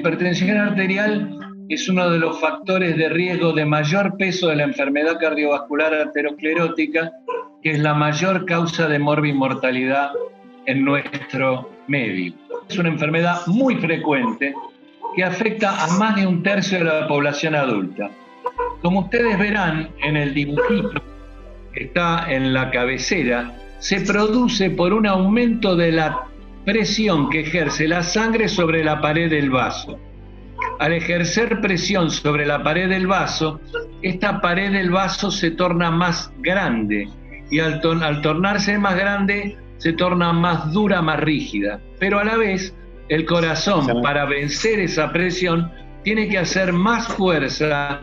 hipertensión arterial es uno de los factores de riesgo de mayor peso de la enfermedad cardiovascular aterosclerótica, que es la mayor causa de morbimortalidad en nuestro medio. Es una enfermedad muy frecuente que afecta a más de un tercio de la población adulta. Como ustedes verán en el dibujito que está en la cabecera, se produce por un aumento de la presión que ejerce la sangre sobre la pared del vaso. Al ejercer presión sobre la pared del vaso, esta pared del vaso se torna más grande y al tornarse más grande se torna más dura, más rígida. Pero a la vez, el corazón, para vencer esa presión, tiene que hacer más fuerza,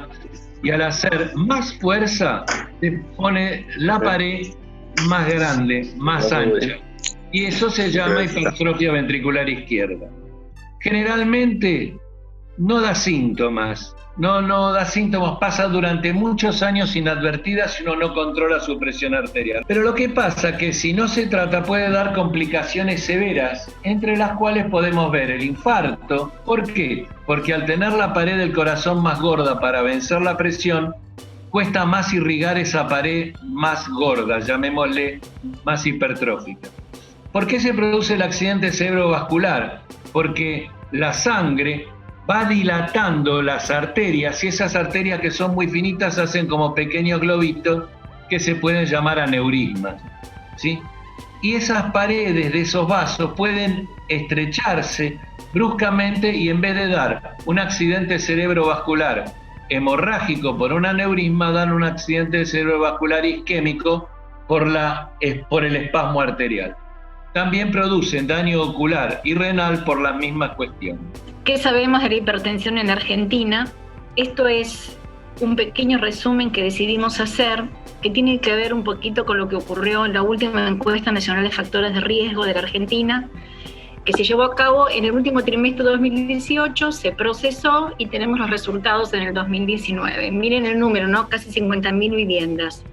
y al hacer más fuerza se pone la pared más grande, más ancha, y eso se llama hipertrofia ventricular izquierda. Generalmente no da síntomas, no da síntomas, pasa durante muchos años inadvertida si uno no controla su presión arterial. Pero lo que pasa es que si no se trata puede dar complicaciones severas, entre las cuales podemos ver el infarto. ¿Por qué? Porque al tener la pared del corazón más gorda para vencer la presión, cuesta más irrigar esa pared más gorda, llamémosle más hipertrófica. ¿Por qué se produce el accidente cerebrovascular? Porque la sangre va dilatando las arterias, y esas arterias que son muy finitas hacen como pequeños globitos que se pueden llamar aneurismas, ¿sí? Y esas paredes de esos vasos pueden estrecharse bruscamente y en vez de dar un accidente cerebrovascular hemorrágico por un aneurisma, dan un accidente cerebrovascular isquémico por el espasmo arterial. También producen daño ocular y renal por las mismas cuestiones. ¿Qué sabemos de la hipertensión en Argentina? Esto es un pequeño resumen que decidimos hacer, que tiene que ver un poquito con lo que ocurrió en la última encuesta nacional de factores de riesgo de la Argentina, que se llevó a cabo en el último trimestre de 2018, se procesó y tenemos los resultados en el 2019. Miren el número, ¿no? Casi 50.000 viviendas.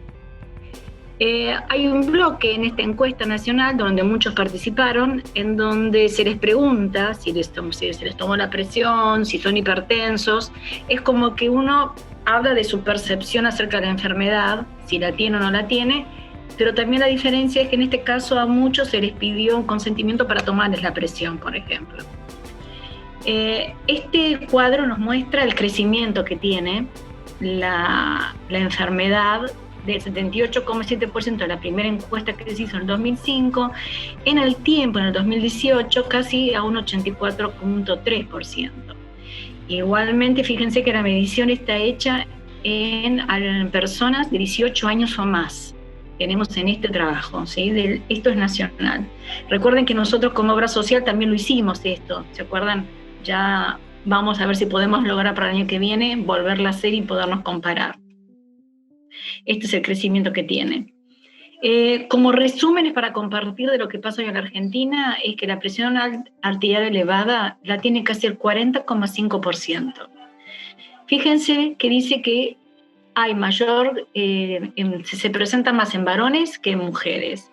Hay un bloque en esta encuesta nacional donde muchos participaron, en donde se les pregunta si se les tomó la presión, si son hipertensos. Es como que uno habla de su percepción acerca de la enfermedad, si la tiene o no la tiene, pero también la diferencia es que en este caso a muchos se les pidió un consentimiento para tomarles la presión, por ejemplo. Este cuadro nos muestra el crecimiento que tiene la enfermedad, del 78,7% de la primera encuesta que se hizo en el 2005, en el tiempo, en el 2018, casi a un 84,3%. Igualmente, fíjense que la medición está hecha en personas de 18 años o más. Tenemos en este trabajo, ¿sí? Esto es nacional. Recuerden que nosotros como obra social también lo hicimos esto, ¿se acuerdan? Ya vamos a ver si podemos lograr para el año que viene volverla a hacer y podernos comparar. Este es el crecimiento que tiene. Como resúmenes para compartir de lo que pasa hoy en la Argentina, es que la presión arterial elevada la tiene casi el 40,5%. Fíjense que dice que hay se presenta más en varones que en mujeres,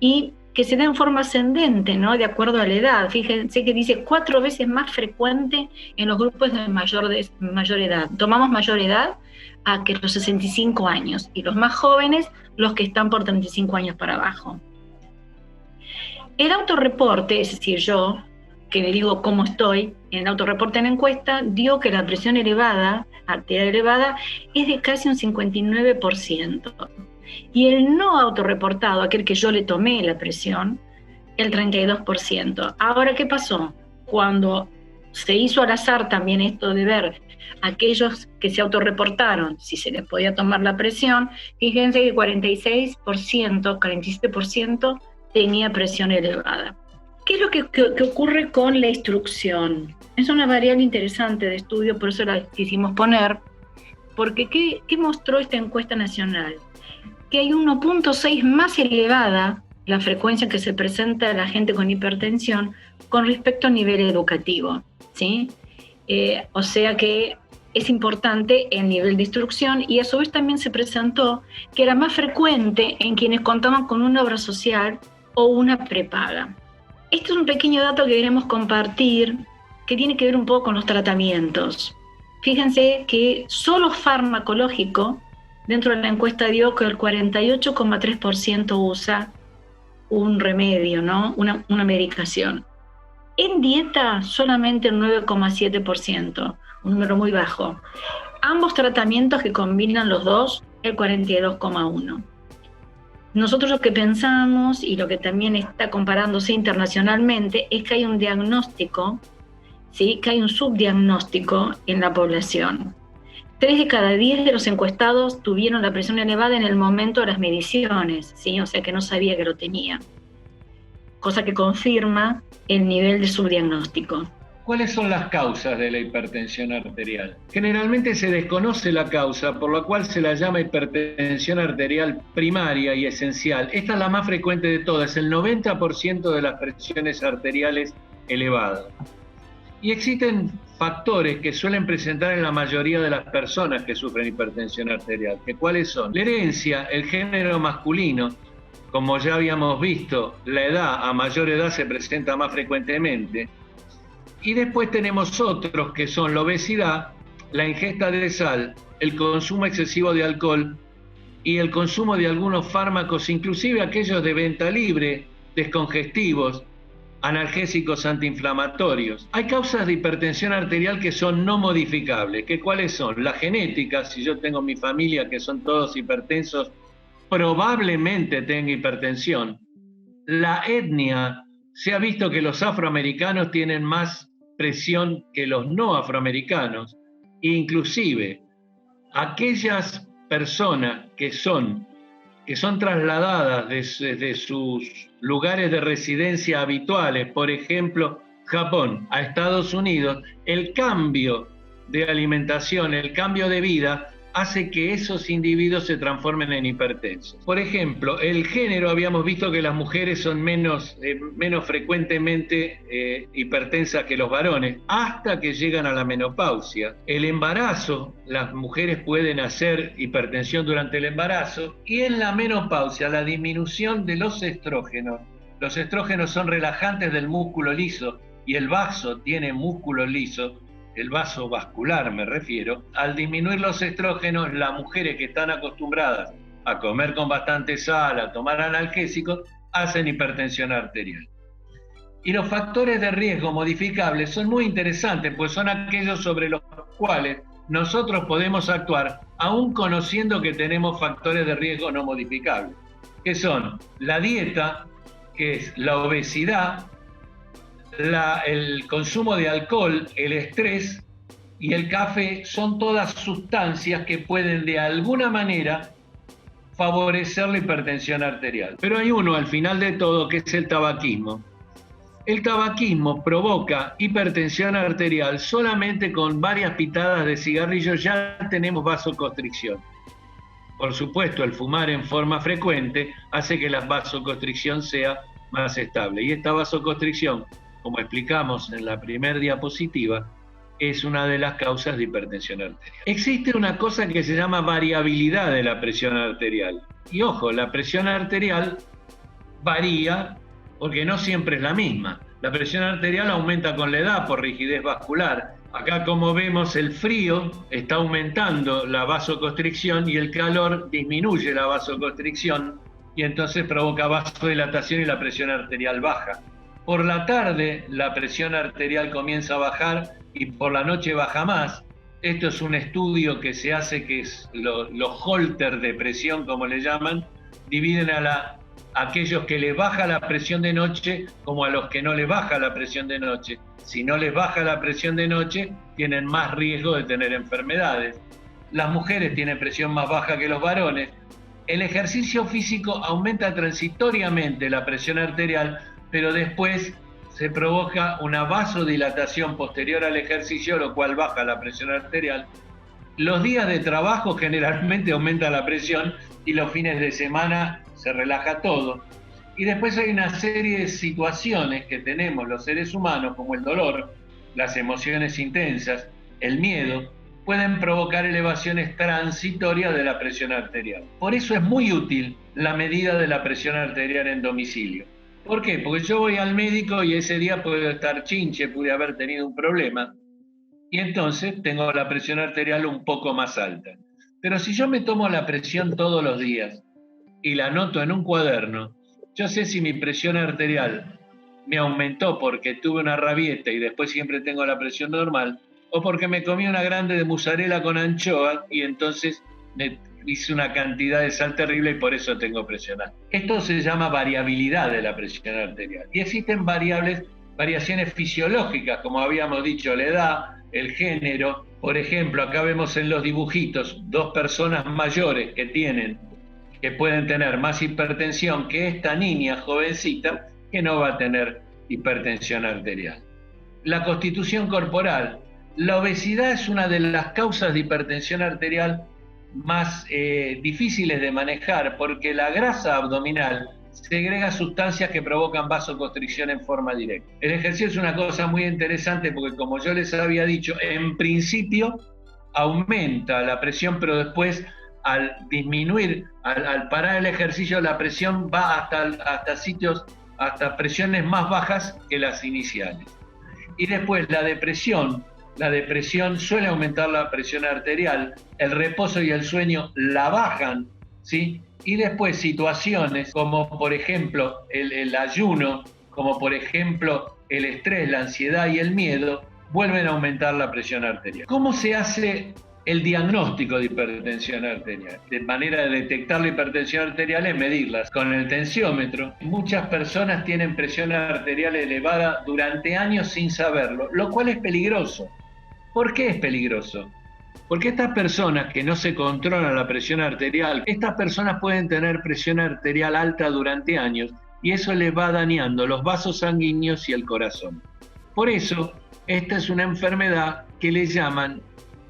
y que se da en forma ascendente, ¿no? De acuerdo a la edad. Fíjense que dice 4 veces más frecuente en los grupos de mayor edad. Tomamos mayor edad a que los 65 años, y los más jóvenes, los que están por 35 años para abajo. El autorreporte, es decir, yo, que le digo cómo estoy, en el autorreporte en la encuesta, dio que la presión arterial elevada, es de casi un 59%. Y el no autorreportado, aquel que yo le tomé la presión, el 32%. Ahora, ¿qué pasó? Cuando se hizo al azar también esto de ver aquellos que se autorreportaron si se les podía tomar la presión, fíjense que 47% tenía presión elevada. ¿Qué es lo que ocurre con la instrucción? Es una variable interesante de estudio, por eso la quisimos poner, porque ¿qué mostró esta encuesta nacional? Que hay 1,6 más elevada la frecuencia que se presenta a la gente con hipertensión con respecto al nivel educativo, ¿sí? O sea que es importante el nivel de instrucción, y a su vez también se presentó que era más frecuente en quienes contaban con una obra social o una prepaga. Este es un pequeño dato que queremos compartir que tiene que ver un poco con los tratamientos. Fíjense que solo farmacológico, dentro de la encuesta dio que el 48,3% usa un remedio, ¿no? Una medicación. En dieta, solamente el 9,7%, un número muy bajo. Ambos tratamientos que combinan los dos, el 42,1%. Nosotros lo que pensamos, y lo que también está comparándose internacionalmente, es que hay un diagnóstico, ¿sí? Que hay un subdiagnóstico en la población. 3 de cada 10 de los encuestados tuvieron la presión elevada en el momento de las mediciones, ¿sí? O sea que no sabía que lo tenía, cosa que confirma el nivel de subdiagnóstico. ¿Cuáles son las causas de la hipertensión arterial? Generalmente se desconoce la causa, por lo cual se la llama hipertensión arterial primaria y esencial. Esta es la más frecuente de todas, el 90% de las presiones arteriales elevadas. Y existen factores que suelen presentar en la mayoría de las personas que sufren hipertensión arterial. ¿Cuáles son? La herencia, el género masculino, como ya habíamos visto, la edad, a mayor edad se presenta más frecuentemente. Y después tenemos otros que son la obesidad, la ingesta de sal, el consumo excesivo de alcohol y el consumo de algunos fármacos, inclusive aquellos de venta libre, descongestivos, analgésicos antiinflamatorios. Hay causas de hipertensión arterial que son no modificables. ¿Cuáles son? La genética, si yo tengo mi familia que son todos hipertensos, probablemente tenga hipertensión. La etnia, se ha visto que los afroamericanos tienen más presión que los no afroamericanos, e inclusive aquellas personas que son trasladadas desde sus lugares de residencia habituales, por ejemplo, Japón a Estados Unidos, el cambio de alimentación, el cambio de vida, hace que esos individuos se transformen en hipertensos. Por ejemplo, el género, habíamos visto que las mujeres son menos frecuentemente hipertensas que los varones, hasta que llegan a la menopausia. El embarazo, las mujeres pueden hacer hipertensión durante el embarazo, y en la menopausia, la disminución de los estrógenos. Los estrógenos son relajantes del músculo liso, y el vaso tiene músculo liso, el vaso vascular me refiero. Al disminuir los estrógenos, las mujeres que están acostumbradas a comer con bastante sal, a tomar analgésicos, hacen hipertensión arterial. Y los factores de riesgo modificables son muy interesantes, pues son aquellos sobre los cuales nosotros podemos actuar, aún conociendo que tenemos factores de riesgo no modificables, que son la dieta, que es la obesidad, el consumo de alcohol, el estrés y el café. Son todas sustancias que pueden de alguna manera favorecer la hipertensión arterial. Pero hay uno al final de todo, que es el tabaquismo. El tabaquismo provoca hipertensión arterial solamente con varias pitadas de cigarrillo. Ya tenemos vasoconstricción. Por supuesto, el fumar en forma frecuente hace que la vasoconstricción sea más estable. Y esta vasoconstricción, como explicamos en la primera diapositiva, es una de las causas de hipertensión arterial. Existe una cosa que se llama variabilidad de la presión arterial. Y ojo, la presión arterial varía porque no siempre es la misma. La presión arterial aumenta con la edad por rigidez vascular. Acá, como vemos, el frío está aumentando la vasoconstricción y el calor disminuye la vasoconstricción, y entonces provoca vasodilatación y la presión arterial baja. Por la tarde la presión arterial comienza a bajar y por la noche baja más. Esto es un estudio que se hace, que es los Holter de presión, como le llaman, dividen a aquellos que les baja la presión de noche como a los que no les baja la presión de noche. Si no les baja la presión de noche, tienen más riesgo de tener enfermedades. Las mujeres tienen presión más baja que los varones. El ejercicio físico aumenta transitoriamente la presión arterial, pero después se provoca una vasodilatación posterior al ejercicio, lo cual baja la presión arterial. Los días de trabajo generalmente aumenta la presión y los fines de semana se relaja todo. Y después hay una serie de situaciones que tenemos los seres humanos, como el dolor, las emociones intensas, el miedo, pueden provocar elevaciones transitorias de la presión arterial. Por eso es muy útil la medida de la presión arterial en domicilio. ¿Por qué? Porque yo voy al médico y ese día puedo estar chinche, pude haber tenido un problema, y entonces tengo la presión arterial un poco más alta. Pero si yo me tomo la presión todos los días y la anoto en un cuaderno, yo sé si mi presión arterial me aumentó porque tuve una rabieta y después siempre tengo la presión normal, o porque me comí una grande de mozzarella con anchoa y entonces me hice una cantidad de sal terrible y por eso tengo presión alta. Esto se llama variabilidad de la presión arterial. Y existen variaciones fisiológicas, como habíamos dicho, la edad, el género. Por ejemplo, acá vemos en los dibujitos dos personas mayores que pueden tener más hipertensión que esta niña jovencita que no va a tener hipertensión arterial. La constitución corporal. La obesidad es una de las causas de hipertensión arterial más difíciles de manejar porque la grasa abdominal segrega sustancias que provocan vasoconstricción en forma directa. El ejercicio es una cosa muy interesante porque, como yo les había dicho, en principio aumenta la presión, pero después al disminuir, al parar el ejercicio, la presión va hasta presiones más bajas que las iniciales. Y después la depresión suele aumentar la presión arterial, el reposo y el sueño la bajan, ¿sí? Y después situaciones como por ejemplo el ayuno, como por ejemplo el estrés, la ansiedad y el miedo, vuelven a aumentar la presión arterial. ¿Cómo se hace el diagnóstico de hipertensión arterial? De manera de detectar la hipertensión arterial es medirlas con el tensiómetro. Muchas personas tienen presión arterial elevada durante años sin saberlo, lo cual es peligroso. ¿Por qué es peligroso? Porque estas personas que no se controlan la presión arterial, estas personas pueden tener presión arterial alta durante años y eso les va dañando los vasos sanguíneos y el corazón. Por eso, esta es una enfermedad que le llaman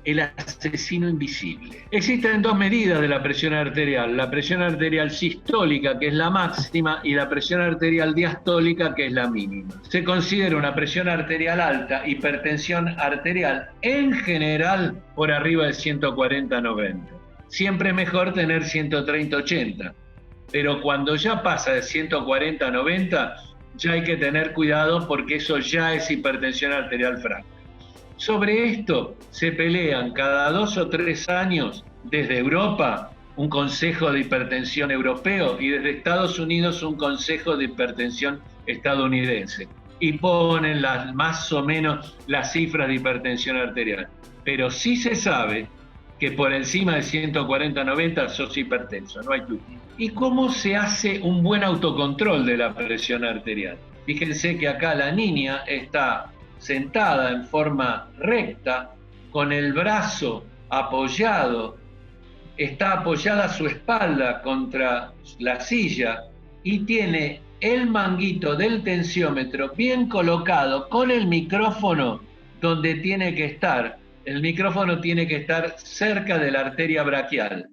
el asesino invisible. Existen dos medidas de la presión arterial: la presión arterial sistólica, que es la máxima, y la presión arterial diastólica, que es la mínima. Se considera una presión arterial alta, hipertensión arterial, en general por arriba de 140/90. Siempre es mejor tener 130/80, pero cuando ya pasa de 140/90, ya hay que tener cuidado porque eso ya es hipertensión arterial franca. Sobre esto se pelean cada 2 o 3 años desde Europa un consejo de hipertensión europeo y desde Estados Unidos un consejo de hipertensión estadounidense. Y ponen más o menos las cifras de hipertensión arterial. Pero sí se sabe que por encima de 140/90 sos hipertenso, no hay duda. ¿Y cómo se hace un buen autocontrol de la presión arterial? Fíjense que acá la niña está sentada en forma recta, con el brazo apoyado, está apoyada su espalda contra la silla y tiene el manguito del tensiómetro bien colocado con el micrófono donde tiene que estar. El micrófono tiene que estar cerca de la arteria braquial.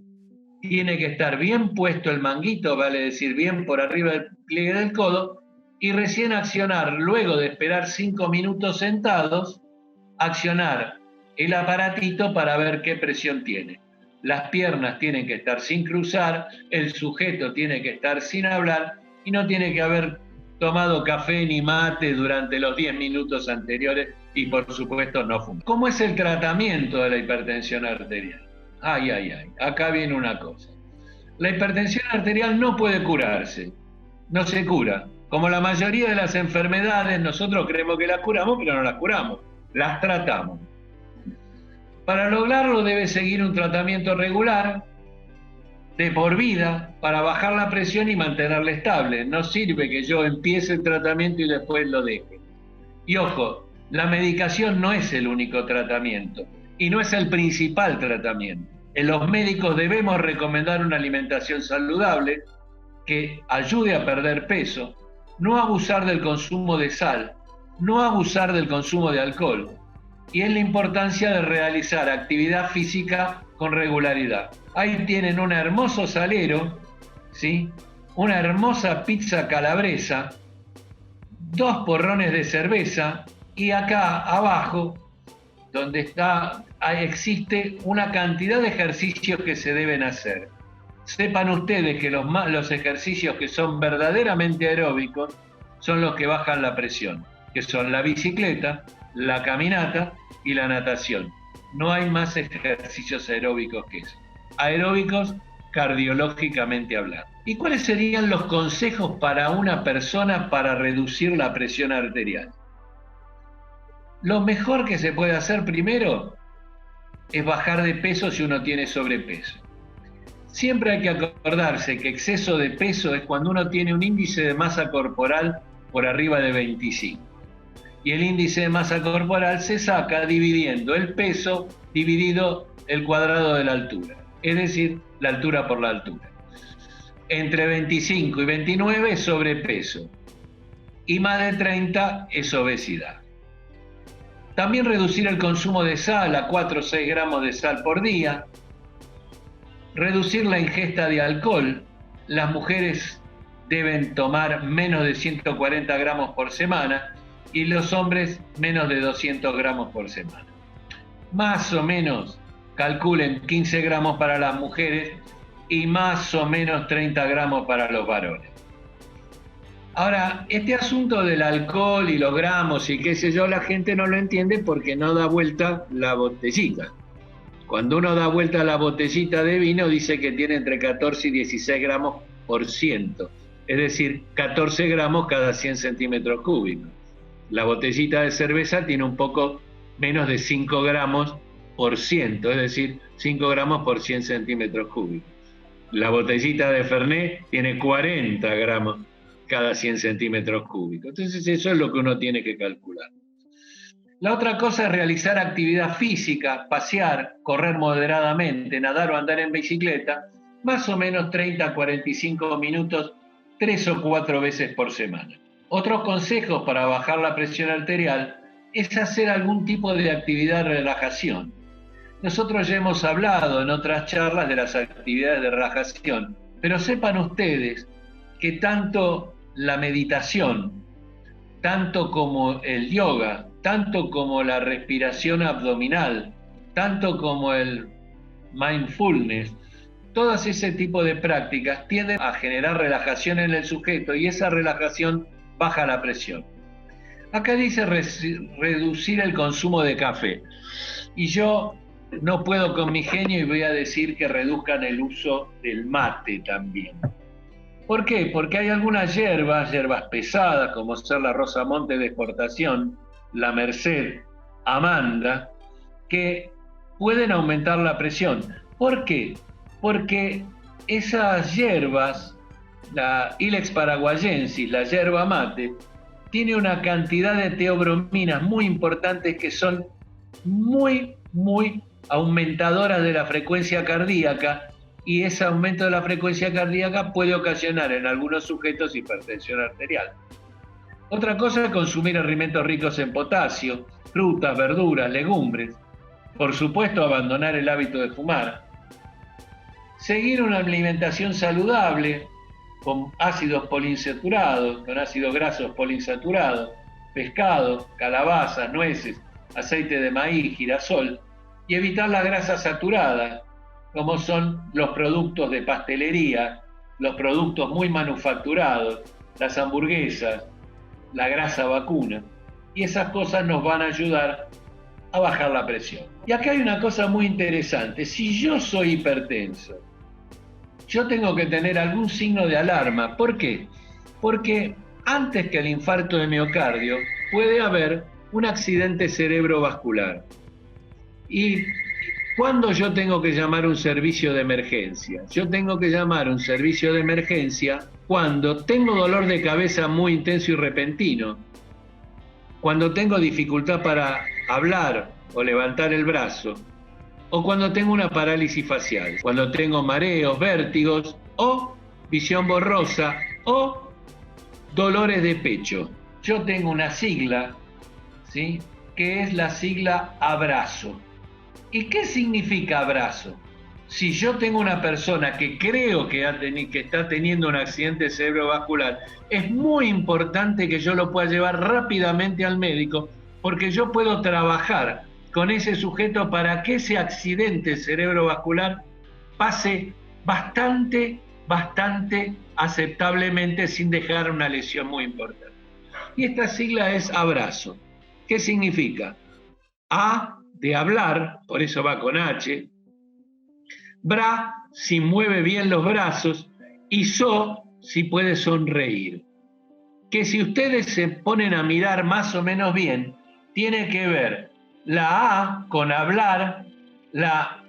Tiene que estar bien puesto el manguito, vale decir, bien por arriba del pliegue del codo, y recién accionar, luego de esperar 5 minutos sentados, accionar el aparatito para ver qué presión tiene. Las piernas tienen que estar sin cruzar, el sujeto tiene que estar sin hablar y no tiene que haber tomado café ni mate durante los 10 minutos anteriores y por supuesto no fumar. ¿Cómo es el tratamiento de la hipertensión arterial? Acá viene una cosa. La hipertensión arterial no puede curarse, no se cura. Como la mayoría de las enfermedades, nosotros creemos que las curamos, pero no las curamos, las tratamos. Para lograrlo debe seguir un tratamiento regular, de por vida, para bajar la presión y mantenerla estable. No sirve que yo empiece el tratamiento y después lo deje. Y ojo, la medicación no es el único tratamiento y no es el principal tratamiento. Los médicos debemos recomendar una alimentación saludable que ayude a perder peso, no abusar del consumo de sal, no abusar del consumo de alcohol. Y es la importancia de realizar actividad física con regularidad. Ahí tienen un hermoso salero, ¿sí? Una hermosa pizza calabresa, 2 porrones de cerveza y acá abajo, donde está, existe una cantidad de ejercicios que se deben hacer. Sepan ustedes que los ejercicios que son verdaderamente aeróbicos son los que bajan la presión, que son la bicicleta, la caminata y la natación. No hay más ejercicios aeróbicos que eso. Aeróbicos cardiológicamente hablando. ¿Y cuáles serían los consejos para una persona para reducir la presión arterial? Lo mejor que se puede hacer primero es bajar de peso si uno tiene sobrepeso. Siempre hay que acordarse que exceso de peso es cuando uno tiene un índice de masa corporal por arriba de 25. Y el índice de masa corporal se saca dividiendo el peso dividido el cuadrado de la altura, es decir, la altura por la altura. Entre 25 y 29 es sobrepeso y más de 30 es obesidad. También reducir el consumo de sal a 4 o 6 gramos de sal por día. Reducir la ingesta de alcohol. Las mujeres deben tomar menos de 140 gramos por semana y los hombres menos de 200 gramos por semana. Más o menos calculen 15 gramos para las mujeres y más o menos 30 gramos para los varones. Ahora, este asunto del alcohol y los gramos y qué sé yo, la gente no lo entiende porque no da vuelta la botellita. Cuando uno da vuelta la botellita de vino dice que tiene entre 14 y 16 gramos por ciento, es decir, 14 gramos cada 100 centímetros cúbicos. La botellita de cerveza tiene un poco menos de 5 gramos por ciento, es decir, 5 gramos por 100 centímetros cúbicos. La botellita de Fernet tiene 40 gramos cada 100 centímetros cúbicos. Entonces eso es lo que uno tiene que calcular. La otra cosa es realizar actividad física, pasear, correr moderadamente, nadar o andar en bicicleta, más o menos 30 a 45 minutos, 3 o 4 veces por semana. Otros consejos para bajar la presión arterial es hacer algún tipo de actividad de relajación. Nosotros ya hemos hablado en otras charlas de las actividades de relajación, pero sepan ustedes que tanto la meditación, tanto como el yoga, tanto como la respiración abdominal, tanto como el mindfulness, todas ese tipo de prácticas tienden a generar relajación en el sujeto y esa relajación baja la presión. Acá dice reducir el consumo de café. Y yo no puedo con mi genio y voy a decir que reduzcan el uso del mate también. ¿Por qué? Porque hay algunas hierbas pesadas, como ser la rosamonte de exportación, la merced, amanda, que pueden aumentar la presión. ¿Por qué? Porque esas hierbas, la Ilex paraguayensis, la hierba mate, tiene una cantidad de teobrominas muy importantes que son muy aumentadoras de la frecuencia cardíaca, y ese aumento de la frecuencia cardíaca puede ocasionar en algunos sujetos hipertensión arterial. Otra cosa es consumir alimentos ricos en potasio, frutas, verduras, legumbres. Por supuesto, abandonar el hábito de fumar. Seguir una alimentación saludable con ácidos poliinsaturados, con ácidos grasos poliinsaturados, pescado, calabazas, nueces, aceite de maíz, girasol, y evitar las grasas saturadas, como son los productos de pastelería, los productos muy manufacturados, las hamburguesas, la grasa vacuna. Y esas cosas nos van a ayudar a bajar la presión. Y acá hay una cosa muy interesante. Si yo soy hipertenso, yo tengo que tener algún signo de alarma. ¿Por qué? Porque antes que el infarto de miocardio puede haber un accidente cerebrovascular. ¿Y cuándo yo tengo que llamar un servicio de emergencia? Yo tengo que llamar un servicio de emergencia cuando tengo dolor de cabeza muy intenso y repentino, cuando tengo dificultad para hablar o levantar el brazo, o cuando tengo una parálisis facial, cuando tengo mareos, vértigos, o visión borrosa, o dolores de pecho. Yo tengo una sigla, ¿sí?, que es la sigla abrazo. ¿Y qué significa abrazo? Si yo tengo una persona que creo que está teniendo un accidente cerebrovascular, es muy importante que yo lo pueda llevar rápidamente al médico, porque yo puedo trabajar con ese sujeto para que ese accidente cerebrovascular pase bastante aceptablemente sin dejar una lesión muy importante. Y esta sigla es abrazo. ¿Qué significa? A, de hablar, por eso va con H. Bra, si mueve bien los brazos. Y so, si puede sonreír. Que si ustedes se ponen a mirar más o menos bien, tiene que ver la A con hablar, la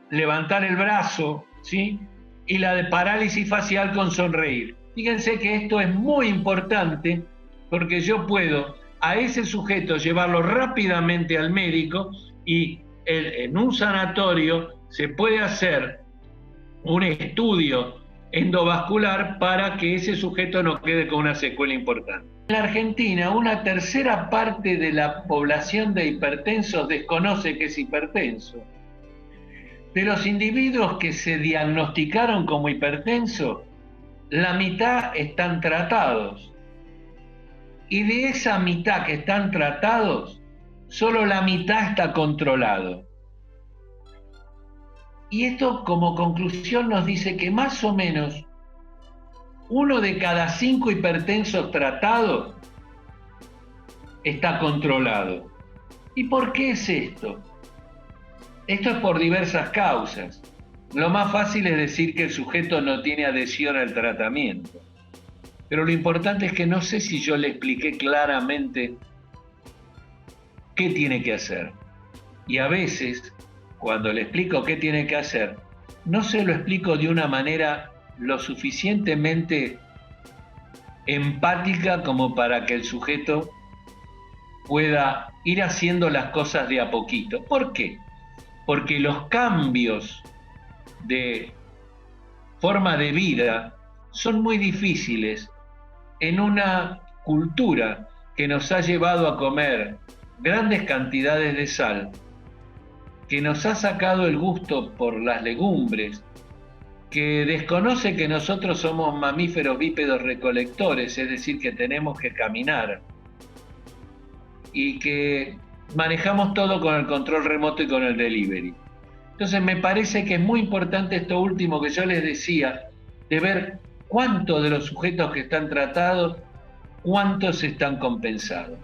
levantar el brazo, ¿sí? Y la de parálisis facial con sonreír. Fíjense que esto es muy importante porque yo puedo a ese sujeto llevarlo rápidamente al médico y en un sanatorio se puede hacer un estudio endovascular para que ese sujeto no quede con una secuela importante. En la Argentina, una tercera parte de la población de hipertensos desconoce que es hipertenso. De los individuos que se diagnosticaron como hipertensos, la mitad están tratados. Y de esa mitad que están tratados, solo la mitad está controlado. Y esto como conclusión nos dice que más o menos 1 de cada 5 hipertensos tratados está controlado. ¿Y por qué es esto? Esto es por diversas causas. Lo más fácil es decir que el sujeto no tiene adhesión al tratamiento. Pero lo importante es que no sé si yo le expliqué claramente qué tiene que hacer. Y a veces, cuando le explico qué tiene que hacer, no se lo explico de una manera lo suficientemente empática como para que el sujeto pueda ir haciendo las cosas de a poquito. ¿Por qué? Porque los cambios de forma de vida son muy difíciles en una cultura que nos ha llevado a comer grandes cantidades de sal, que nos ha sacado el gusto por las legumbres, que desconoce que nosotros somos mamíferos bípedos recolectores, es decir, que tenemos que caminar, y que manejamos todo con el control remoto y con el delivery. Entonces me parece que es muy importante esto último que yo les decía, de ver cuántos de los sujetos que están tratados, cuántos están compensados.